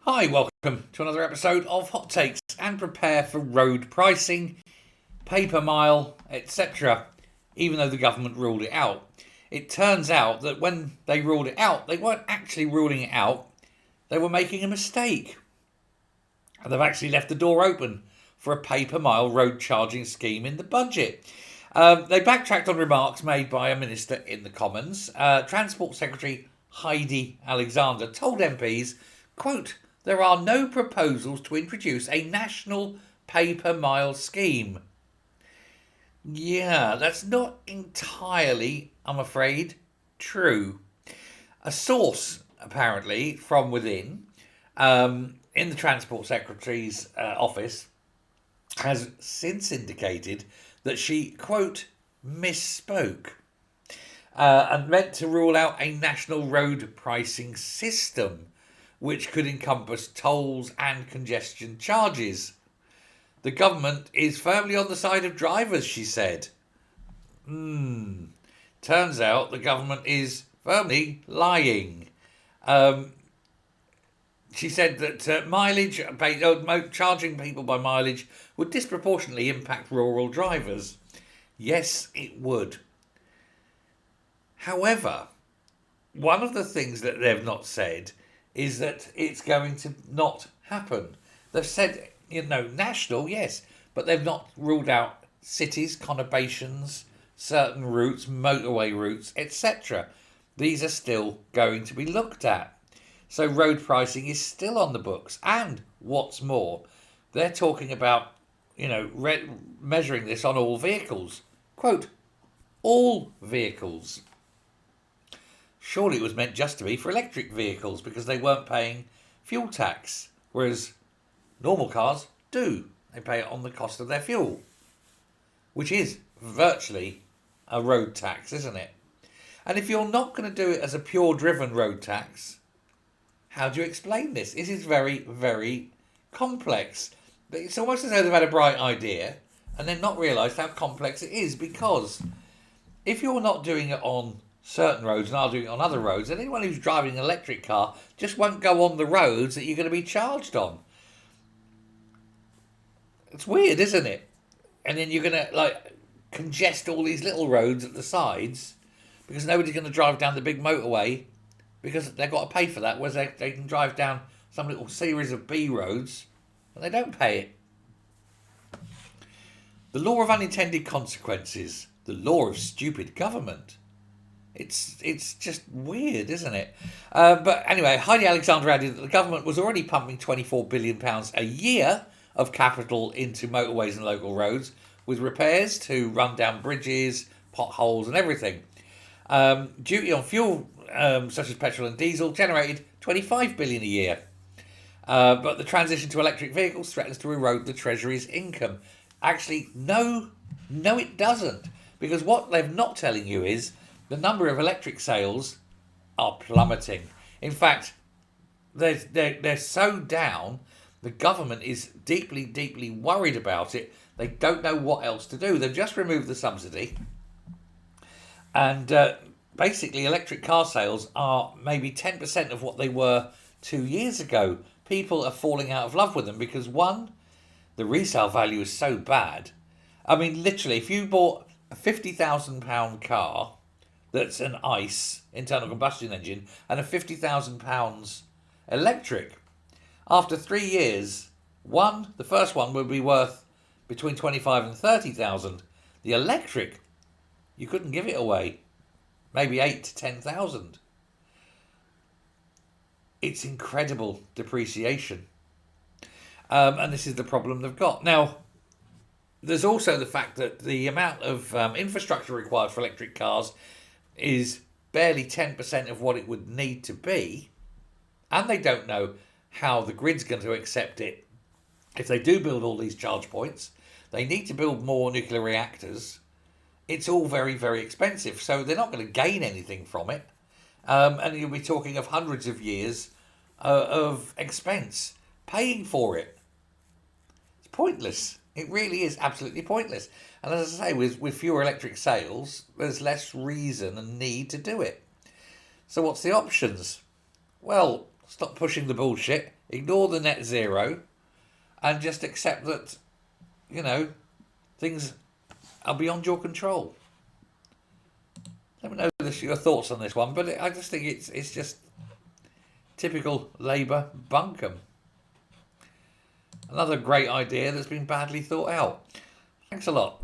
Hi, welcome to another episode of Hot Takes and prepare for road pricing, paper mile, etc. Even though the government ruled it out. It turns out that when they ruled it out, they weren't actually ruling it out, they were making a mistake. And they've actually left the door open for a paper mile road charging scheme in the budget. They backtracked on remarks made by a minister in the Commons. Transport Secretary Heidi Alexander told MPs, quote, there are no proposals to introduce a national paper mile scheme. Yeah, that's not entirely, I'm afraid, true. A source, apparently, from within, in the Transport Secretary's office, has since indicated that she, quote, misspoke and meant to rule out a national road pricing system which could encompass tolls and congestion charges. The government is firmly on the side of drivers, she said. Turns out the government is firmly lying. She said that mileage, charging people by mileage, would disproportionately impact rural drivers. Yes, it would. However, one of the things that they've not said is that it's going to not happen. They've said, national, yes, but they've not ruled out cities, conurbations, certain routes, motorway routes, etc. These are still going to be looked at. So road pricing is still on the books. And what's more, they're talking about, measuring this on all vehicles. Quote, all vehicles. Surely it was meant just to be for electric vehicles because they weren't paying fuel tax, whereas normal cars do. They pay it on the cost of their fuel, which is virtually a road tax, isn't it? And if you're not going to do it as a pure driven road tax, how do you explain this? This is very, very complex. It's almost as though they've had a bright idea and then not realised how complex it is, because if you're not doing it on certain roads and are doing it on other roads, and anyone who's driving an electric car just won't go on the roads that you're going to be charged on. It's weird, isn't it? And then you're going to congest all these little roads at the sides because nobody's going to drive down the big motorway because they've got to pay for that, whereas they can drive down some little series of B roads and they don't pay it. The law of unintended consequences, the law of stupid government. It's just weird, isn't it? But anyway, Heidi Alexander added that the government was already pumping £24 billion a year of capital into motorways and local roads, with repairs to run down bridges, potholes and everything. Duty on fuel, such as petrol and diesel, generated £25 billion a year. But the transition to electric vehicles threatens to erode the Treasury's income. Actually, no, it doesn't. Because what they're not telling you is the number of electric sales are plummeting. In fact, they're so down, the government is deeply, deeply worried about it. They don't know what else to do. They've just removed the subsidy. And basically, electric car sales are maybe 10% of what they were 2 years ago. People are falling out of love with them because, one, the resale value is so bad. I mean, literally, if you bought a £50,000 car that's an ICE, internal combustion engine, and a £50,000 electric, after 3 years, the first one would be worth between 25 and 30,000. The electric, you couldn't give it away, maybe 8 to 10,000. It's incredible depreciation, and this is the problem they've got now. There's also the fact that the amount of infrastructure required for electric cars is barely 10% of what it would need to be, and they don't know how the grid's going to accept it. If they do build all these charge points, they need to build more nuclear reactors. It's all very, very expensive, so they're not going to gain anything from it, and you'll be talking of hundreds of years of expense paying for it. It's pointless. It really is absolutely pointless. And as I say, with fewer electric sales, there's less reason and need to do it. So what's the options? Well, stop pushing the bullshit, ignore the net zero, and just accept that, you know, things are beyond your control. Let me know your thoughts on this one, but I just think it's just typical Labour bunkum. Another great idea that's been badly thought out. Thanks a lot.